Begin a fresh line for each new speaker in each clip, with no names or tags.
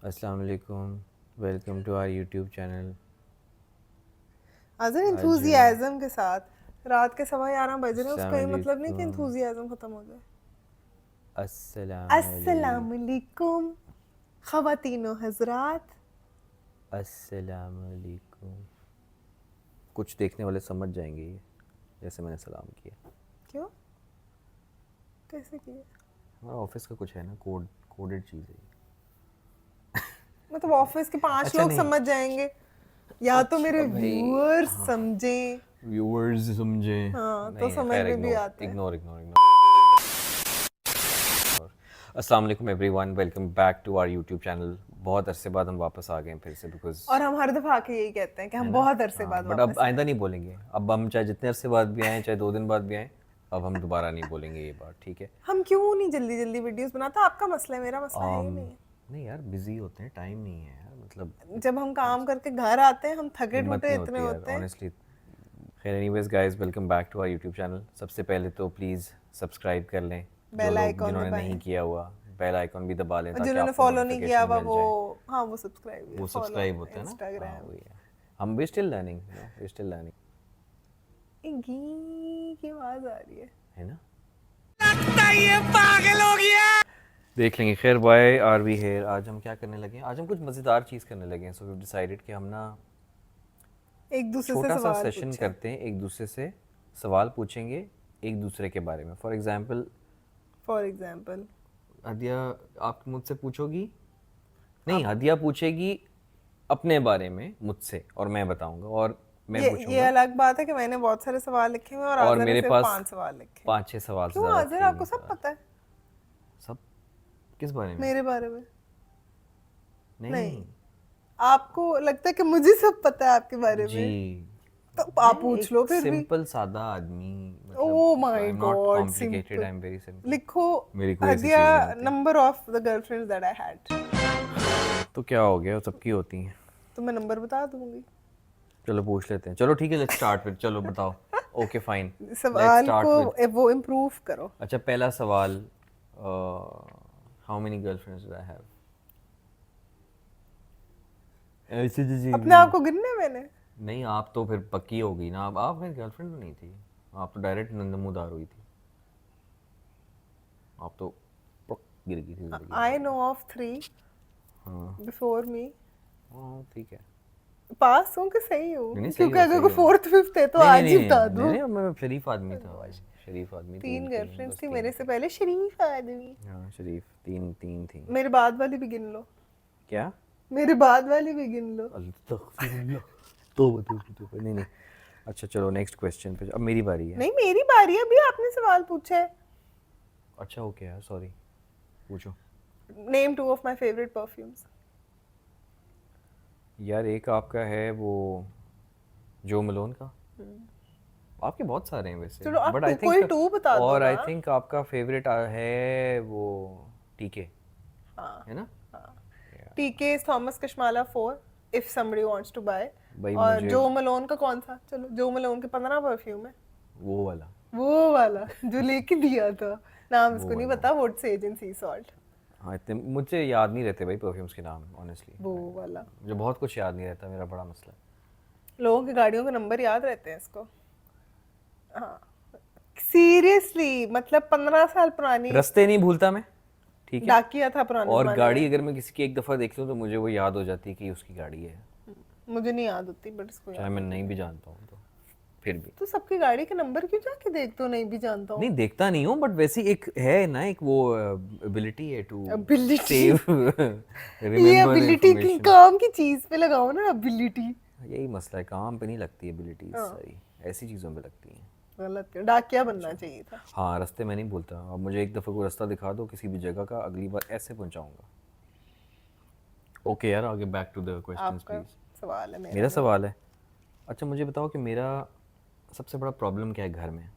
अस्सलाम वालेकुम, welcome to our YouTube channel.
आज
आज
इंथुजियाज्म के साथ रात के 11:15 बज रहे हैं,
अस्सलाम
उसका ये मतलब नहीं कि
वालेकुम,
इंथुजियाज्म खत्म हो जाए।
अस्सलाम
अस्सलाम वालेकुम ख़वातीनो हज़रात।
वालेकुम। कुछ देखने वाले समझ जाएंगे ये, जैसे मैंने सलाम किया।
क्यों? कैसे किए?
हमारा ऑफिस का कुछ है ना, कोडेड चीज़ है ये।
मतलब ऑफिस के 5
अच्छा
लोग
नहीं,
समझ जाएंगे या तो
अच्छा
मेरे
भाई,
व्यूअर्स
हाँ,
समझें।
व्यूअर्स समझे।
हाँ, तो
नहीं
समझ
खैर,
में भी
इग्नोर
आता है।
Ignore ignore ignore. अस्सलाम वालेकुम everyone, welcome back to our YouTube channel. बहुत अरसे बाद हम वापस आ गए हैं फिर से, बिकॉज
और हम हर दफ़ा आके यही कहते हैं कि
है
हम
ना।
बहुत अरसे
हाँ,
बाद
बट अब
वापस आए
आइंदा
हैं।
नहीं बोलेंगे। अब हम चाहे जितने अरसे बाद भी आएँ, चाहे 2 दिन बाद भी आएँ, अब हम दोबारा नहीं बोलेंगे ये बात, ठीक है।
हम क्यों नहीं जल्दी जल्दी वीडियोस बनाते? आपका मसला है, मेरा मसला है ही
आम,
नहीं।
नहीं यार, बिजी होते हैं, टाइम नहीं है यार, मतलब
जब हम काम करके घर आते हैं हम थके
हिम्मत
टूटे
नहीं
इतने
होती यार,
होते हैं।
ऑनेस्टली। खैर anyways guys, welcome back to our YouTube channel. सबसे पहले तो प्लीज़ सब्सक्राइब कर लें, जो
बेल
लोग
आइकॉन
जिन्होंने
दबाएं।
नहीं किया हुआ। बेल आइकॉन भी दबा लें
और
ताकि
जिन्होंने
आपको
फॉलो नहीं किया
नोटिफिकेशन
हुआ
मिल
वो,
जाए।
हाँ वो सब्सक्राइब
वो
फॉलो
सब्सक्राइब होता है ना, हाँ
इंस्टाग्राम।
वही है। हम we still learning, we still learning,
ये गी की आवाज आ रही है।
है ना। देख लेंगे। खैर, वाई आर वी हेयर। आज हम क्या करने लगे हैं? आज हम कुछ मज़ेदार चीज़ करने लगे हैं। सो वी डिसाइडेड कि हम ना
एक दूसरे से
छोटा सा
सवाल
सेशन
पूछे।
करते हैं, एक दूसरे से सवाल पूछेंगे एक दूसरे के बारे में। फॉर एग्जांपल,
फॉर एग्जाम्पल
हदिया, आप मुझसे पूछोगी, नहीं,
आप,
हदिया पूछेगी अपने बारे में मुझसे और मैं बताऊंगा, और मैं
ये
पूछूंगा।
अलग बात है कि मैंने बहुत सारे सवाल लिखे हुए हैं और
और
आज़ाद ने
मेरे
सिर्फ
पास
5 सवाल लिखे हैं।
5-6 सवाल से
क्यों
ज़्यादा
आज़ाद,
थे ही
आपको
नहीं
सब
सवाल।
पता है?
सब? किस बारे में?
मेरे बारे में नहीं।
नहीं
आपको लगता है कि मुझे सब पता है आपके बारे
जी,
में? तो आप
मैं
पूछ लो
एक
फिर भी।
सिंपल सादा आदमी, मतलब
oh
I
my
am not
god,
complicated,
simple.
I am very simple.
लिखो
मेरी कोई ऐसी
हदिया
चीज़ नहीं होती।
Number of the girlfriends that I had.
तो क्या हो गया, सबकी होती हैं।
तो मैं नंबर बता दूंगी।
चलो पूछ लेते हैं, चलो ठीक है, लेट्स स्टार्ट विद, चलो बताओ। ओके फाइन, लेट्स
सवाल को
स्टार्ट विद।
वो इम्प्रूव करो।
अच्छा, पहला सवाल, how many girlfriends do I have? ऐसे जी
अपने आप को गिनने मैंने।
नहीं, आप तो फिर पक्की हो गई ना। अब आप मेरी गर्लफ्रेंड तो नहीं थी, आप तो डायरेक्ट नंदमुदार हुई थी। आप तो पक गिर गई थी जिंदगी
आई
में।
नो ऑफ 3
हाँ
बिफोर मी।
हाँ, ठीक है।
पास हूँ कि सही
नहीं नहीं,
हूँ?
सही
क्योंकि
हो,
अगर
सही
कोई
हो।
फोर्थ फिफ्थ है तो
नहीं नहीं
आज ही
नहीं
बता
नहीं
दो।
नहीं, मैं शरीफ आदमी था भाई, शरीफ आदमी।
3
तीन तीन,
गर्लफ्रेंड्स
बस
थी
तीन
मेरे से
थी।
पहले, शरीफ आदमी।
हाँ शरीफ, तीन तीन थी।
मेरे बाद वाली भी गिन लो।
क्या?
मेरे बाद वाली भी गिन लो।
अल्लाह, तौबा तौबा तौबा। नहीं नहीं। अच्छा चलो, नेक्स्ट क्वेश्चन पे। अब मेरी बारी है।
नहीं, मेरी बारी है, अभी आपने सवाल पूछा है।
अच्छा ओके यार, सॉरी, पूछो।
Name 2 of my favourite perfumes.
यार एक आपका है वो, जो मलोन का। आपके बहुत सारे हैं वैसे,
चलो आप
बट आई
कोई
थिंक,
2 बता दो
और
ना।
आई थिंक आपका फेवरेट है वो टीके,
हाँ
है ना।
हाँ। TK Thomas Kashmala 4 if somebody wants to buy.
भाई
और
मुझे
जो मलोन का कौन सा? चलो, जो मलोन के 15 परफ्यूम है।
वो वाला,
वो वाला जो लेके दिया था। नाम
वो
इसको नहीं
वाला।
पता, वुड्स एजेंसी सॉल्ट।
हाँ, इतने मुझे याद नहीं रहते भाई परफ्यूम्स के नाम, ऑनेस्टली।
वो वाला।
मुझे बहुत कुछ याद नहीं रहता, मेरा बड़ा मसला है।
लोगों की गाड़ियों के नंबर याद रहते हैं इसको। हाँ, सीरियसली, मतलब 15 साल पुरानी।
रास्ते नहीं भूलता मैं, ठीक है।
डाकिया था पुराने
और
जमाने
गाड़ी
में।
अगर मैं किसी की एक दफ़ा देख लूँ तो मुझे वो याद हो जाती है कि उसकी गाड़ी है,
मुझे नहीं याद होती बट इसको
चाहे
याद
मैं
होती
नहीं
है।
भी जानता हूँ तो फिर भी।
तो सबकी गाड़ी के नंबर क्यों जाके देखते हो? नहीं भी जानता
नहीं
हूँ।
देखता नहीं हूँ, बट वैसी एक है ना, एक वो एबिलिटी है टू
एबिलिटी।
सेव
ये
रिमेम्बर
एबिलिटी
इंफॉर्मेशन।
काम की चीज पे लगाओ ना, एबिलिटी।
यही मसला है, काम पे नहीं लगती एबिलिटीज
हाँ,
सारी, ऐसी चीज़ों पे लगती हैं।
गलत है, डाकिया बनना चाहिए था।
हाँ, रास्ते मैं नहीं भूलता। अब मुझे एक दफ़ा कोई रास्ता दिखा दो किसी भी जगह का, अगली बार ऐसे पहुँचाऊँगा। ओके यार, आगे बैक टू द क्वेश्चंस
आपका
प्लीज़।
सवाल है, मेरा
मेरा
नहीं।
सवाल है। अच्छा मुझे बताओ कि मेरा सबसे बड़ा प्रॉब्लम क्या है घर में?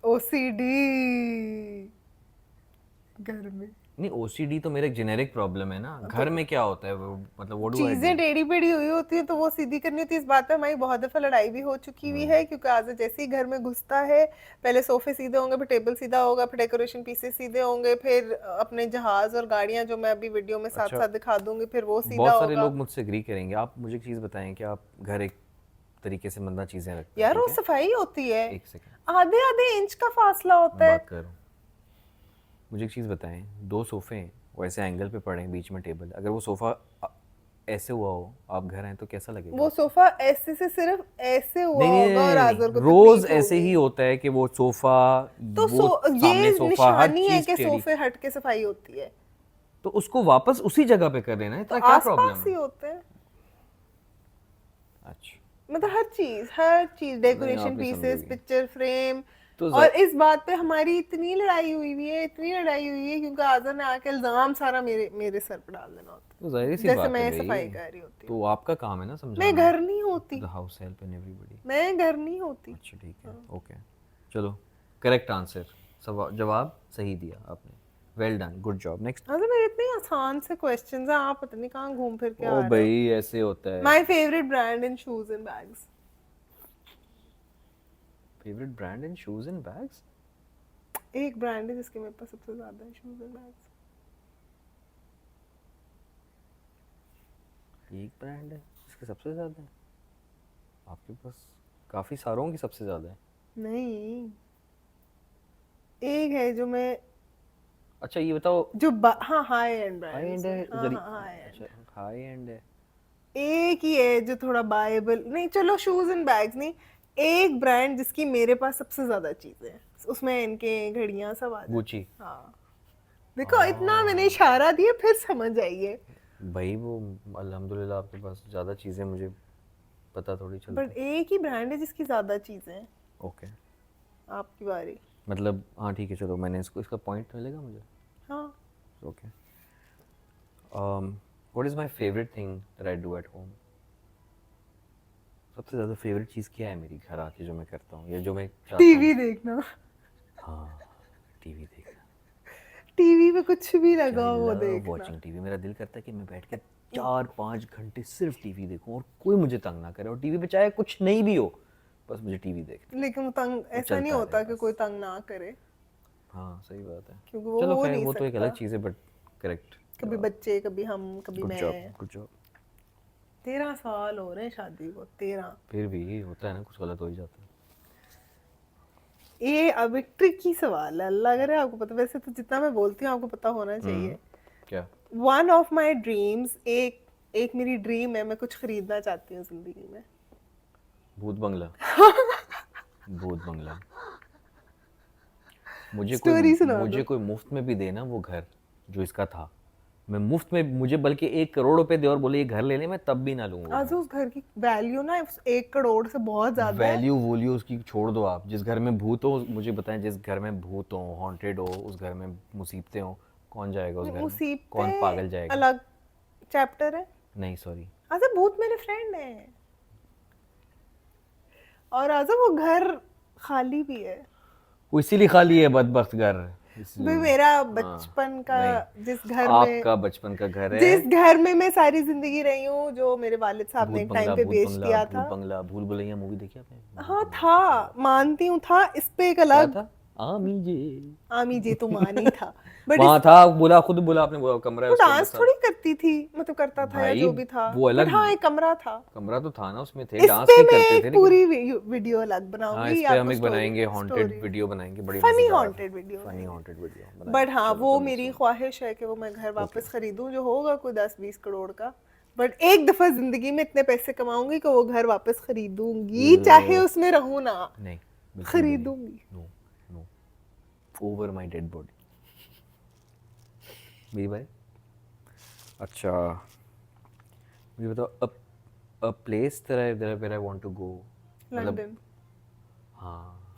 ओसीडी घर में।
नहीं ओसीडी तो मेरा एक जेनेरिक प्रॉब्लम है ना, घर में क्या होता है वो, मतलब व्हाट डू आई
चीजें टेढ़ी पेढ़ी हुई होती है तो वो सीधी करनी होती है। इस बात पे हमारी बहुत दफा लड़ाई भी हो चुकी हुई है, क्योंकि आज जैसे ही घर में घुसता है पहले सोफे सीधे होंगे, फिर टेबल सीधा होगा, फिर डेकोरेशन पीसेस सीधे होंगे, फिर अपने जहाज और गाड़ियां जो मैं अभी वीडियो में साथ साथ दिखा दूंगी फिर वो सीधा
बहुत सारे
होगा।
लोग मुझसे एग्री करेंगे। आप मुझे एक चीज़ बताएं कि आप घर एक तरीके से मंदा चीज़ें रखते हैं,
यार वो
ठीक है?
सफाई होती है,
एक सेकंड
आधे आधे इंच का फासला होता
मैं
है।
बात कर रहा हूँ। मुझे एक चीज़ बताएं, दो सोफ़े हैं वो ऐसे एंगल पे पड़े हैं, बीच में टेबल, अगर वो सोफ़ा ऐसे हुआ हो, आप घर आए तो कैसा लगेगा?
वो सोफा ऐसे से सिर्फ ऐसे हुआ
नहीं नहीं
होगा और
नहीं,
आजर को
रोज
तकलीफ
ऐसे ही
होगी।
होता है कि वो सोफा,
तो
वो सामने
ये
सोफा, हर
निशानी है
चीज
कि
टेढ़ी,
सोफे हट के सफाई होती है।
तो उसको वापस उसी जगह पे कर लेना है,
तो
इतना क्या
आस
प्रॉब्लम
पास ही
है?
होते हैं,
अच्छा,
मतलब हर चीज
नहीं
डेकोरेशन
आप नहीं
पीसेस,
समझोगी
पिक्चर फ्रेम।
तो
और इस बात पे हमारी इतनी लड़ाई हुई हुई है, इतनी लड़ाई हुई है, क्योंकि आज़ा ने आके इल्जाम सारा मेरे मेरे सर पे डाल देना होता
तो जाहिर
है,
सी
जैसे
बात है
मैं
भाई,
सफाई कर रही होती हूँ।
तो आपका काम है ना
मैं
समझाना,
घर नहीं होती,
the house help and everybody.
मैं घर नहीं होती।
अच्छा ठीक है, ओके, चलो करेक्ट आंसर, जवाब सही दिया आपने, well done, good job. Next.
अरे मेरे इतने आसान से क्वेश्चंस हैं, आप पता नहीं कहाँ घूम फिर के
ओ
आ रहे हो।
भाई ऐसे होता है।
My favourite brand in shoes and bags.
Favourite brand in shoes and bags?
एक ब्रांड है जिसके मेरे पास सबसे ज्यादा है शूज एंड बैग्स।
एक ब्रांड है जिसके सबसे ज़्यादा है? आपके पास काफ़ी सारों की सबसे ज़्यादा है।
नहीं, एक है जो मैं,
अच्छा ये बताओ,
जो हाँ high and
high
brands
and
है,
है
हाँ
जरी,
हाँ हाई एंड।
अच्छा हाई एंड है।
एक ही है जो थोड़ा बायबल नहीं, चलो शूज एंड बैग्स नहीं, एक ब्रांड जिसकी मेरे पास सबसे ज्यादा चीजें हैं, उसमें इनके घड़ियां सब आ जाती
गुची।
हैं। हाँ देखो, इतना मैंने इशारा दिया, फिर समझ आइए।
भाई वो अल्हम्दुलिल्लाह आपके पास ज़्यादा चीज़ें मुझे पता थोड़ी चलता
बट एक ही ब्रांड है जिसकी ज्यादा चीजें हैं।
ओके,
आपकी बारी।
मतलब हाँ ठीक है, चलो मैंने इसका पॉइंट मिलेगा मुझे।
हाँ
okay, what is my favourite thing that I do at home? सबसे ज़्यादा फेवरेट चीज़ क्या है मेरी घर आके जो मैं करता हूँ या जो मैं चाहता हूँ?
टीवी देखना,
हाँ, टीवी देखना।
टीवी पे कुछ भी लगा
आई
हो वो
लव
देखना।
Watching TV. मेरा दिल करता है कि मैं बैठ के 4-5 घंटे सिर्फ टीवी देखूं और कोई मुझे तंग ना करे, और टीवी पे चाहे कुछ नहीं भी हो, बस मुझे टीवी देखना
लेकिन वो तंग
वो
ऐसा नहीं
चलता
होता
रहे
कि
बस।
कोई तंग ना करे,
हाँ सही बात है,
क्योंकि वो
चलो
हो
खैर
नहीं
वो तो एक अलग
सकता।
चीज़ है, बट करेक्ट।
कभी बच्चे, कभी हम, कभी
गुड
मैं।
Job, good job.
13 साल हो रहे हैं शादी को, 13।
फिर भी होता है ना, कुछ गलत हो ही जाता है।
ये अब एक ट्रिकी सवाल है, अल्लाह करे आपको पता, वैसे तो जितना मैं बोलती हूँ आपको पता होना चाहिए।
क्या?
वन ऑफ माई ड्रीम्स, एक एक मेरी ड्रीम है, मैं कुछ खरीदना चाहती हूँ जिंदगी में।
भूत बंगला। भूत बंगला।
स्टोरी सुना
मुझे
दो।
कोई मुफ्त में भी देना वो घर जो इसका था, मैं मुफ्त में, मुझे बल्कि 1 करोड़ रुपए दे और बोले ये घर ले ले, मैं तब भी ना लूंगा।
आज उस घर की वैल्यू ना 1 करोड़ से बहुत ज्यादा है।
वैल्यू वोल्यू उसकी छोड़ दो आप, जिस घर में भूत हो मुझे बताएं, जिस घर में भूत हो, हॉन्टेड हो, उस घर में मुसीबतें हो, कौन जाएगा उस घर में?
मुसीबतें
कौन पागल जाएगा?
अलग चैप्टर है।
नहीं सॉरी,
आजा भूत मेरे फ्रेंड है, और आजा वो घर खाली भी है।
वो इसीलिए खाली है बदबख्त घर,
भाई
इसलिए।
मेरा बचपन का,
नहीं,
जिस घर में,
आपका बचपन का घर है।
जिस घर में मैं सारी जिंदगी रही हूँ, जो मेरे वालिद साहब ने
भूत
एक
बंगला,
टाइम पे
भूत
बेच
बंगला,
दिया
भूत
था।
बंगला, भूल भुलैया मूवी देखी आपने?
हाँ था, मानती हूँ था, इस पे एक
क्या
अलग
था? आमी जे।
आमी जे तो मानी था, बट
वहाँ था, बोला खुद बोला आपने, वो कमरा है
वो
उसके अंदर
डांस
सब।
थोड़ी करती थी, मतलब करता था या
भाई
जो भी था,
वो अलग
बट हाँ एक कमरा था।
कमरा तो था ना, उसमें थे,
इस
डांस
पे
नहीं
मैं
करते
एक
थे
पूरी
लेकिन।
वीडियो अलग
हाँ
बनाऊंगी,
इस पे हम
आपको
एक बनाएंगे, हॉन्टेड
स्टोरी,
वीडियो बनाएंगे, बड़ी
फनी
मजेदार।
Haunted video
funny haunted video
but
बनाएंगे।
हाँ
चलो,
वो
कभी
मेरी
सुनो।
ख्वाहिश है कि वो मैं घर वापस खरीदूं, जो होगा कोई 10-20 करोड़ का, बट एक दफा जिंदगी में इतने पैसे कमाऊंगी कि वो घर वापस खरीदूंगी, चाहे उसमें रहूं ना,
नहीं, बिल्कुल भी नहीं।
खरीदूंगी।
No no, over my dead body. मेरी भाई, अच्छा मुझे बताओ, a place that I want to go, मतलब
लंदन।
हाँ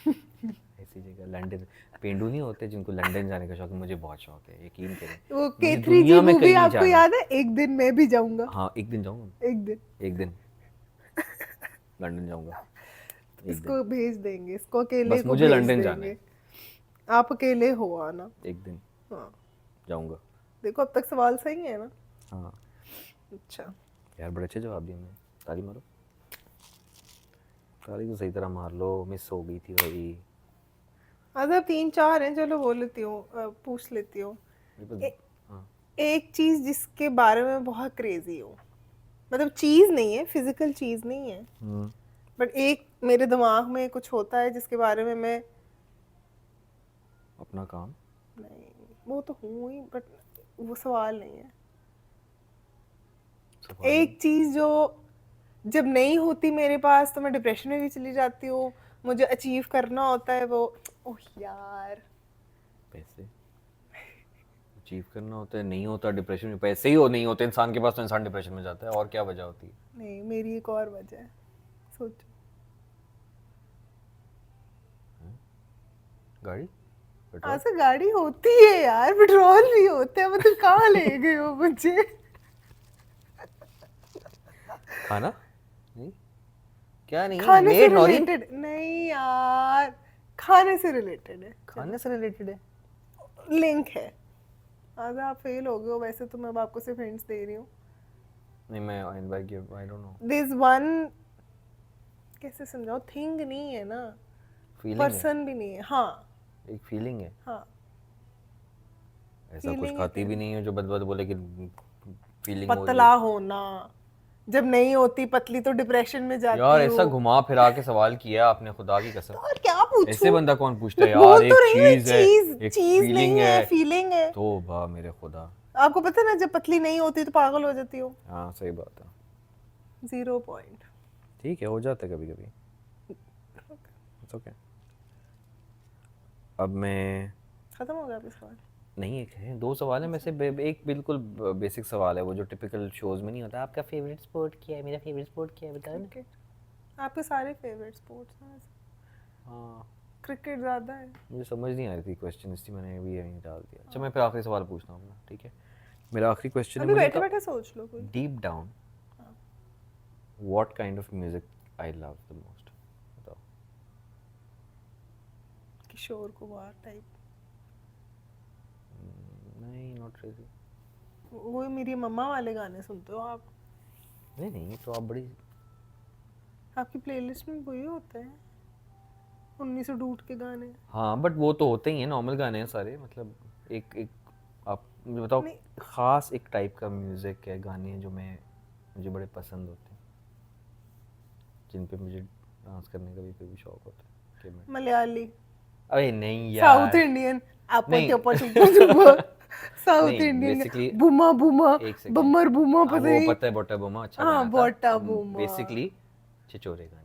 ऐसी जगह लंदन। पेंडू नहीं होते जिनको लंदन जाने का शौक है, मुझे बहुत शौक है, यकीन करें।
वो
मुझे
K3G
दुनिया में
मूवी
कहीं नहीं
आपको
जाना।
याद है, एक दिन मैं भी जाऊंगा,
हाँ एक दिन जाऊंगा,
एक दिन
एक दिन लंदन जाऊंगा, एक
इसको भेज देंगे, इसको अकेले
बस
को
मुझे
भेज
लंदन जाना
देंगे,
है,
आप अकेले हो आना।
एक दिन।
हाँ
जाऊंगा।
देखो अब तक सवाल सही है ना।
हाँ
अच्छा
यार बड़े अच्छे जवाब दिए। मैं ताली मारो, ताली तो सही तरह मार लो। मिस हो गई थी भाई।
अच्छा 3-4 हैं, चलो बोल लेती हूँ, पूछ लेती हूँ।
मेरे पास
ए-
हाँ।
एक चीज जिसके बारे में बहुत क्रेजी हूँ, मतलब चीज नहीं है, फिजिकल चीज नहीं है, बट एक मेरे दिमाग में कुछ होता है जिसके बारे में मैं,
अपना काम।
नहीं वो तो हूँ ही, बट वो सवाल नहीं है।
सवाल नहीं।
एक चीज जो जब नहीं होती मेरे पास तो मैं डिप्रेशन में भी चली जाती हूँ, मुझे अचीव करना होता है वो। ओह यार,
पैसे अचीव करना होता है, नहीं होता डिप्रेशन में। पैसे ही हो नहीं होते इंसान के पास तो इंसान डिप्रेशन में जाता है। और क्या वजह होती है?
नहीं मेरी एक और वजह है, सोचो।
गाड़ी, पेट्रोल।
हाँ से गाड़ी होती है यार, पेट्रोल भी होता है, मतलब कहाँ ले गए हो मुझे।
खाना नहीं, क्या नहीं,
खाने से
मेड नौरीन।
रिलेटेड नहीं यार, खाने से रिलेटेड है,
खाने से रिलेटेड है।
लिंक है। आज आप फेल हो गए हो, वैसे तो मैं अब आपको सिर्फ हिंट्स दे रही हूँ।
नहीं मैं invite give, I don't know.
This one, कैसे समझाओ, थिंग नहीं है ना,
फीलिंग है,
पर्सन भी नहीं है। हाँ
एक फीलिंग है।
हाँ,
ऐसा कुछ
फीलिंग है
खाती भी नहीं है जो बद बद बोले कि फीलिंग हो रही
पतला
है।
होना, जब नहीं होती पतली तो डिप्रेशन में
यार
जाती
ऐसा
हूँ।
घुमा फिरा के सवाल किया आपने, खुदा की कसम।
तो और क्या पूछूं,
ऐसे बंदा कौन पूछता है
मैं
यार?
बोल तो
एक
रही हूँ, एक
चीज है,
चीज,
एक
चीज
फीलिंग
नहीं है,
है।
फीलिंग है।
तो बा मेरे खुदा।
आपको पता है ना, जब पतली नहीं होती तो पागल हो जाती हूँ।
हाँ सही बात है।
0 पॉइंट।
ठीक है, हो जाता है कभी कभी। It's okay. अब मैं,
खत्म हो गया आपका सवाल।
नहीं एक है, दो सवाल है में से एक बिल्कुल बेसिक सवाल है, वो जो टिपिकल शोज में नहीं होता। आपका फेवरेट स्पोर्ट क्या है? मेरा फेवरेट स्पोर्ट क्या है बताओ ना।
क्रिकेट। आपके सारे फेवरेट स्पोर्ट्स हैं,
हाँ
क्रिकेट ज्यादा है।
मुझे समझ नहीं आ रही थी क्वेश्चन, इसलिए मैंने भी यहीं डाल दिया। अच्छा मैं फिर आखिरी सवाल पूछता हूँ अपना, ठीक है? मेरा आखिरी क्वेश्चन है,
अभी
मुझे
बैठे बैठे सोच लो कोई।
Deep down what kind of music I love the most, बताओ।
किशोर कुमार टाइप।
नहीं नॉट रियली।
वो मेरी मम्मा वाले गाने सुनते हो आप?
नहीं नहीं, तो आप बड़ी,
आपकी प्लेलिस्ट में वही होते हैं 1902 के गाने।
हाँ बट वो तो होते ही हैं, नॉर्मल गाने हैं सारे। मतलब एक एक आप मुझे बताओ,
नहीं,
खास एक टाइप का म्यूजिक है, गाने हैं जो मुझे बड़े पसंद होते हैं, जिन पे मुझे डांस करने का भी फिर भी शौक होता है कि मैं।
मलयाली,
अबे नहीं
साउथ
यार,
इंडियन,
नहीं
साउथ
नहीं
इंडियन,
बेसिकली,
बुमा बुमा,
एक सेकंड।
बम्मर बुमा,
हाँ
पता
वो
नहीं।
पता है, बोटा बोमा अच्छा
हाँ
गाना था।
बोटा बुमा,
बेसिकली छिछोरे गाने।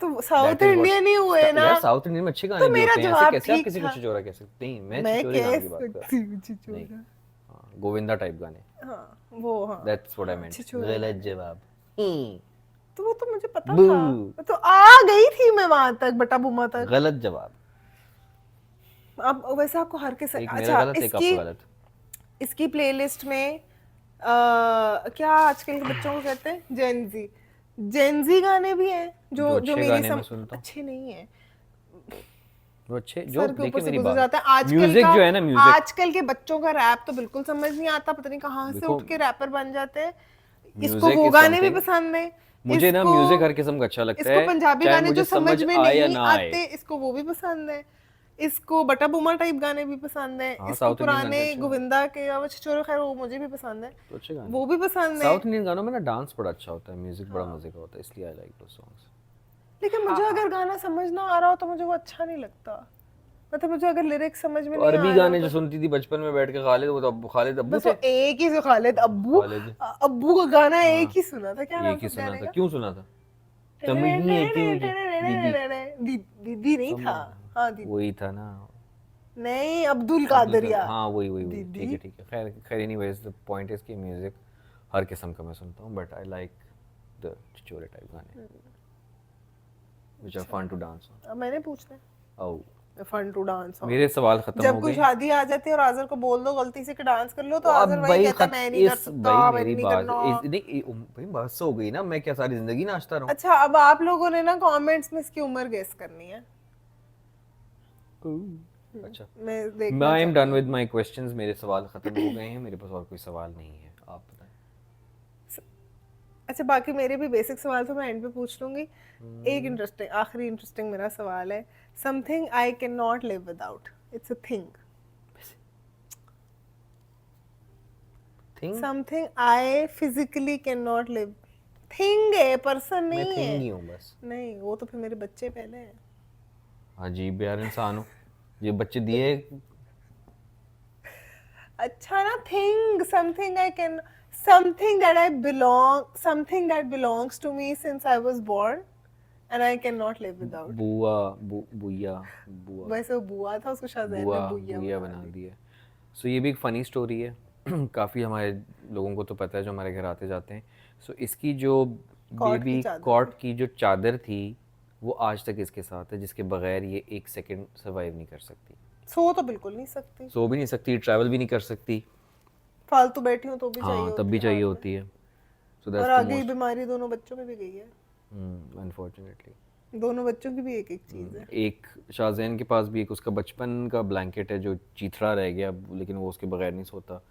तो साउथ
दैट इज
इंडियन ही हुए
व्हाट
ना।
यार, साउथ इंडियन में अच्छे गाने
तो
भी
मेरा
होते हैं। ऐसे
जवाब
कैसे आप
ठीक
किसी को
था।
छिछोरा कह सकते? नहीं मैं
मैं
छिछोरे
कह
गाने की बात कर रहा
सकती हूँ
हूँ। नहीं,
छिछोरा।
हाँ गोविंदा टाइप गाने।
हाँ वो, हाँ
दैट्स व्हाट आई
हाँ
मेंट।
छिछोरे
गलत
गाने।
जवाब।
तो वो तो मुझे पता
बू,
था, मैं तो आ गई थी मैं वहां तक, बटा बुमा तक।
गलत जवाब।
अब वैसे आपको हर के
एक मेरा
अच्छा,
गलत, एक आपका गलत।
इसकी प्लेलिस्ट में क्या आजकल के बच्चों को कहते हैं, जेनजी, जेनजी गाने भी हैं जो
जो
जो
अच्छे
मेरी
गाने मैं सुनता हूँ,
अच्छे नहीं है,
वो अच्छे जो
सर के ऊपर
देखिए
से
मेरी
गुजर
बात।
जाता है।
म्यूजिक जो है ना, म्यूजिक
आजकल के बच्चों का रैप तो बिल्कुल समझ नहीं आता, पता नहीं कहाँ से
देखो,
उठ के रैपर बन जाते हैं। इसको
म्यूजिक
वो
इज
गाने भी
समथिंग।
पसंद है,
मुझे ना
इसको
म्यूजिक हर किस्म का अच्छा लगता
इसको
है,
पंजाबी
चाहे
गाने
मुझे
जो समझ में
आए या
नहीं
ना आए।
आते इसको वो भी पसंद है, इसको बटा बुमा टाइप गाने भी पसंद है,
हाँ
इसको
साउथ इंडियन गाने
पुराने
तो अच्छे हैं,
गोविंदा के या वो छिछोरे, खैर वो मुझे भी पसंद है,
तो अच्छे गाने।
वो भी पसंद है।
साउथ इंडियन गानों में ना डांस बड़ा अच्छा होता है, म्यूजिक बड़ा मजे का होता है, इसलिए आई लाइक दोस सॉन्ग्स।
लेकिन मुझे अगर गाना समझ ना आ रहा हो तो मुझे वो अच्छा नहीं लगता, मतलब मुझे अगर लिरिक्स समझ में
तो
नहीं
अरबी
आ रहे हो
गाने जो
तो
सुनती थी बचपन में बैठ के, खालिद, वो तो खालिद अब्बू
बस
थे।
वो एक ही जो खालिद अब्बू,
खालिद,
अब्बू का गाना एक
हाँ
ही सुना था, क्या नाम
एक ही
था उस
सुना
गाने
था।
का?
क्यों सुना था? समझ नहीं है क्यों मुझे, दीदी।
दीदी नहीं था, हाँ दीदी,
वही था ना,
नहीं अब्दुल
अब्दुल
कादरिया,
कलाम। हाँ वही वही वही, ठीक है
दीदी।
ठीक है। खैर खैर, एनीवेज द पॉइंट इज कि म्यूजिक हर किस्म का मैं सुनता हूँ, but I like the Chhichhore type गाने which are fun to dance on.
अब मैंने पूछना है,
oh
fun to dance on.
मेरे सवाल खत्म
जब
हो
कोई
गए।
शादी आ जाती है और आजर को बोल दो गलती से कि डांस कर लो, तो
तो
आजर
अब
वही
भाई
कहता है मैं नहीं कर
भाई
सकता, मैंने
मेरी
नहीं
बात
करना।
नहीं, भाई बस हो गई ना, मैं क्या सारी जिंदगी नाचता रहूं?
अच्छा अब आप लोगों ने ना कमेंट्स में इसकी उम्र गेस करनी है।
अच्छा,
मैं
मैं
देखना
I am done with my questions, मेरे सवाल खत्म हो गए हैं, मेरे पास और कोई सवाल नहीं है, आप बताएं।
अच्छा, बाकी मेरे भी बेसिक सवाल तो मैं एंड पे पूछ लूंगी। एक
हम्म,
इंटरेस्टिंग, आखिरी इंटरेस्टिंग मेरा सवाल है, समथिंग आई कैन नॉट without without, it's a thing,
thing,
something I physically can नॉट लिव, थिंग है, पर्सन
मैं
नहीं
थिंग
है।
ही हूँ बस।
नहीं, वो तो फिर मेरे बच्चे पहले हैं।
अजीब यार इंसान हो, ये बच्चे दिए।
अच्छा ना, thing, something I can, something that I belong, something that belongs to me since I was born and I cannot नॉट लिव विदाउट।
बुआ, बुया, बुआ,
वैसे वो बुआ था, उसको शाहजैन ने
बुआ,
बुइया
बुया
बना
बना
दी।
दिया। सो ये भी एक फ़नी स्टोरी है। काफ़ी हमारे लोगों को तो पता है जो हमारे घर आते जाते हैं। सो इसकी जो
कॉट की
बेबी
चादर थी।
कॉट की जो चादर थी वो आज तक इसके साथ है, जिसके बगैर ये एक सेकंड सर्वाइव नहीं कर सकती।
सो तो बिल्कुल नहीं सकती,
सो भी नहीं सकती, ट्रैवल भी नहीं कर सकती।
फालतू बैठी हूँ तो भी चाहिए
हाँ, तब
होती
भी
है
चाहिए
हाथ में।
होती है। सो
और
दैट्स द
आगे ये
मोस्ट,
बीमारी दोनों बच्चों में भी गई है,
अनफॉर्चुनेटली।
दोनों बच्चों की भी एक एक चीज है।
एक शाहजैन के पास भी एक उसका बचपन का ब्लैंकेट है जो चीथड़ा रह गया, लेकिन वो उसके बगैर नहीं सोता।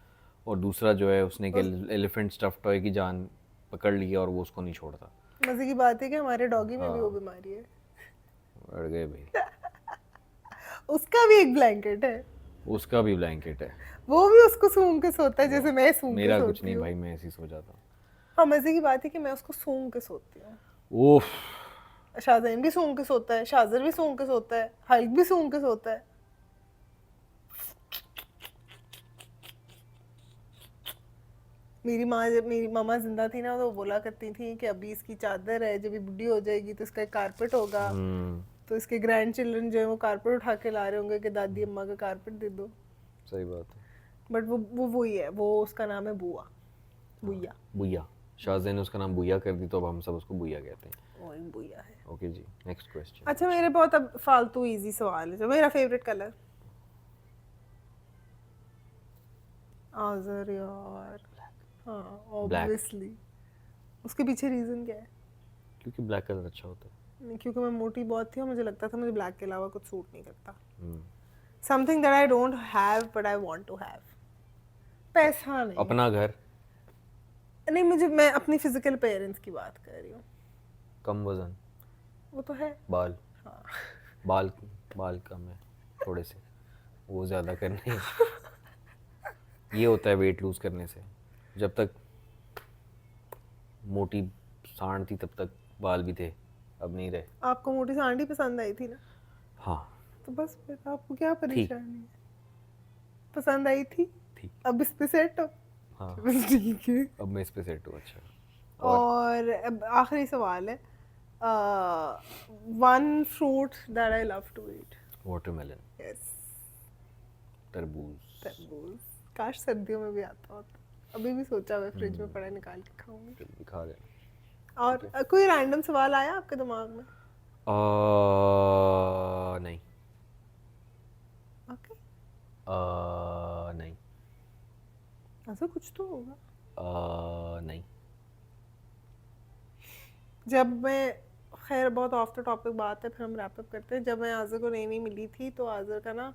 और दूसरा जो है उसने एक एलिफेंट स्टफ टॉय की जान पकड़ ली है और वो उसको नहीं छोड़ता।
मजे की बात है कि हमारे डॉगी में भी वो
हाँ,
बीमारी है,
अड़ गए भाई।
उसका भी एक ब्लैंकेट है,
उसका भी ब्लैंकेट है।
वो भी उसको सूंघ के सोता है जैसे मैं सूंघ के
मेरा कुछ
सोती
नहीं
हूँ।
भाई, मैं ऐसे ही सो जाता हूँ।
हाँ, मजे की बात है कि मैं उसको सूंघ के सोती हूँ।
ओफ।
शाहजैन भी सूंघ के सोता है, शाजर भी सूंघ के सोता है, हल्क भी सूंघ के सोता है। मेरी मामा जिंदा थी ना, तो वो बोला करती थी कि अभी इसकी चादर है, जब ये बुढ़ी हो जाएगी तो इसका एक कारपेट होगा, तो इसके ग्रैंड चिल्ड्रन जो है वो कारपेट उठा के ला रहे होंगे कि दादी अम्मा का कारपेट दे दो।
सही बात है।
बट वो वही है, वो उसका नाम है बुआ, बुया।
बुया, शाहजैन ने उसका नाम बुया कर दी तो अब हम सब उसको बुया कहते हैं।
वही बुया है।
ओके जी, नेक्स्ट क्वेश्चन।
अच्छा, मेरे बहुत अब फालतू इजी सवाल है। जो मेरा फेवरेट कलर, आजर यार, हाँ ऑब्वियसली। उसके पीछे रीजन क्या है?
क्योंकि ब्लैक कलर अच्छा होता है।
नहीं, क्योंकि मैं मोटी बहुत थी और मुझे लगता था मुझे ब्लैक के अलावा कुछ सूट नहीं करता।
Hmm,
something that I don't have but I want to have, पैसा नहीं।
अपना घर,
नहीं, मुझे, मैं अपनी फिजिकल अपीयरेंस की बात कर रही हूँ।
कम वजन,
वो तो है।
बाल,
हाँ।
बाल, बाल कम है थोड़े से, वो ज़्यादा करने हैं। ये होता है वेट लूज करने से। जब तक मोटी सांड थी तब तक बाल भी थे, अब नहीं रहे।
आपको मोटी सांडी पसंद आई थी ना,
हाँ,
तो बस फिर आपको क्या
थी,
परेशानी है? पसंद आई थी,
थी।
अब इस पे सेट हो।
हाँ,
बस ठीक है।
अब मैं इस पे सेट हूँ। अच्छा,
और अब आखिरी सवाल है, one fruit that I love to eat.
Watermelon,
yes,
तरबूज।
तरबूज। काश सर्दियों में भी आता होता। अभी भी सोचा हुआ है, फ्रिज में पड़ा है, निकाल के खाऊंगी।
दिखा दे।
और कोई रैंडम सवाल आया आपके दिमाग में?
नहीं,
ओके,
नहीं,
ऐसा कुछ तो होगा।
नहीं।
जब मैं, खैर बहुत ऑफ द टॉपिक बात है, फिर हम रैप अप करते हैं। जब मैं आज़र को नई नई मिली थी तो आज़र का ना,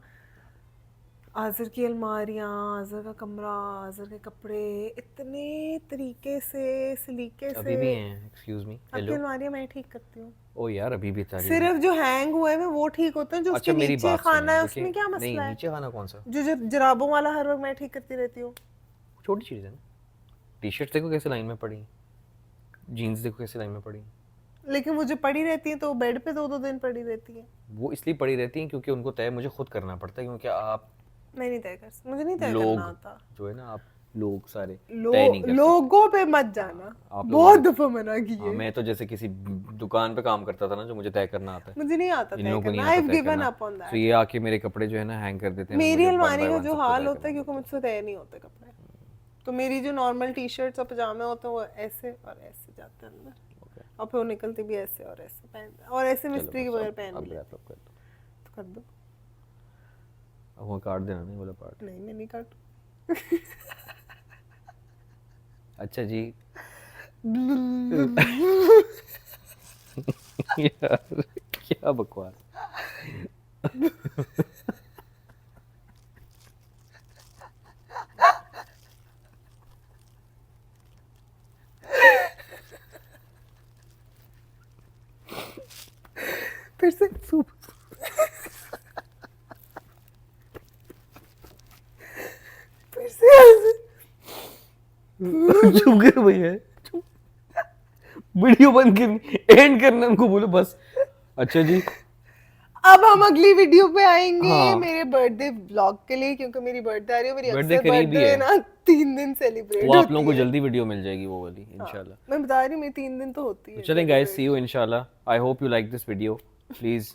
आज़र की अलमारियाँ, आज़र का कमरा, आज़र के कपड़े इतने तरीके से, सलीके से।
अभी भी हैं, एक्सक्यूज मी,
आपकी
हेलो।
अलमारियाँ मैं ठीक करती हूँ,
ओ यार, अभी भी तारी।
सिर्फ जो हैंग हुए हैं वो ठीक होते हैं, जो उसके
अच्छा, मेरी
नीचे
बात
खाना
सुनिए,
है
देखिए,
उसमें क्या
नहीं,
मसला है?
नीचे खाना कौन सा?
जो जराबों वाला हर वक्त मैं ठीक करती रहती हूँ।
छोटी चीज़ है ना। टी शर्ट देखो कैसे लाइन में पड़ी, जीन्स देखो कैसे लाइन में पड़ी।
लेकिन वो जो पड़ी रहती है तो बेड पे 2-2 दिन पड़ी रहती है।
वो इसलिए पड़ी रहती हैं क्योंकि उनको तय मुझे खुद करना पड़ता है, क्योंकि आप
मैं नहीं तय कर, मुझे नहीं तय
लोग
करना आता।
जो है ना, आप लोग सारे तय नहीं कर सकते।
लोगों पे मत जाना,
आप
बहुत दफा मना
हाँ,
किए।
मैं तो जैसे किसी दुकान पे काम करता था ना, जो मुझे तय करना आता है,
मुझे नहीं आता
इन
तय
लोगों को नहीं
करना, आई
आता
हैव
तय
गिवन
करना।
अप ऑन
तो
दैट।
ये आके मेरे कपड़े जो है ना हैंग कर देते हैं,
मेरी
मुझे one
अलमारी
by
का
one
जो
सबको
हाल
तय
होता है,
करना
क्योंकि
पड़ता
मुझसे तय नहीं होते कपड़े, तो मेरी जो नॉर्मल टी शर्ट्स और पजामे होते हैं वो ऐसे और ऐसे जाते हैं अंदर,
Okay.
और फिर वो निकलते भी ऐसे और ऐसे पहनते हैं, और ऐसे
चलो
मिस्त्री के
बस,
बगैर पहन
अब
भी
wrap up कर दो।
तो कर दो।
अब वहाँ काट देना, नहीं बोला पार्ट।
नहीं, मैं नहीं काटू।
अच्छा जी। यार क्या बकवास।
फिर से फिर से
चुप कर भैया, चुप। वीडियो बंद करनी, एंड करना उनको बोलो बस। अच्छा जी,
अब हम अगली वीडियो पे आएंगे
हाँ।
मेरे बर्थडे व्लॉग के लिए, क्योंकि मेरी बर्थडे आ रही है। मेरी
बर्थडे
अक्सर
करीब ही
बर्थडे
है।
ना 3 दिन सेलिब्रेट
वो आप लोगों को
होती है।
जल्दी वीडियो मिल जाएगी वो वाली
हाँ,
इंशाल्लाह।
मैं बता रही हूँ मेरी 3 दिन तो होती है
चलें गाइस, सी
celebrate।
यू इंशाल्लाह। I hope you like this video. Please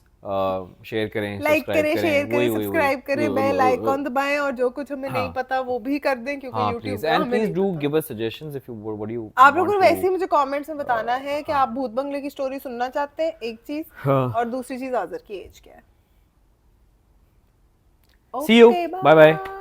share करें,
लाइक
सब्सक्राइब
करें,
करें,
शेयर करें,
वही
सब्सक्राइब करें, बेल आइकॉन दबाएं, और जो कुछ हमें नहीं
हाँ
पता वो भी कर दें, क्योंकि
हाँ
YouTube
प्लीज,
का
एंड
हमें
प्लीज
नहीं
डू
पता।
Give us suggestions if you what you
आप लोगों
वांट
को
टू।
वैसे ही मुझे कमेंट्स में बताना है कि आप भूत बंगले की स्टोरी सुनना चाहते हैं, एक चीज,
हाँ।
और दूसरी चीज आज़र की एज क्या है।
See you.
Okay,
Bye bye.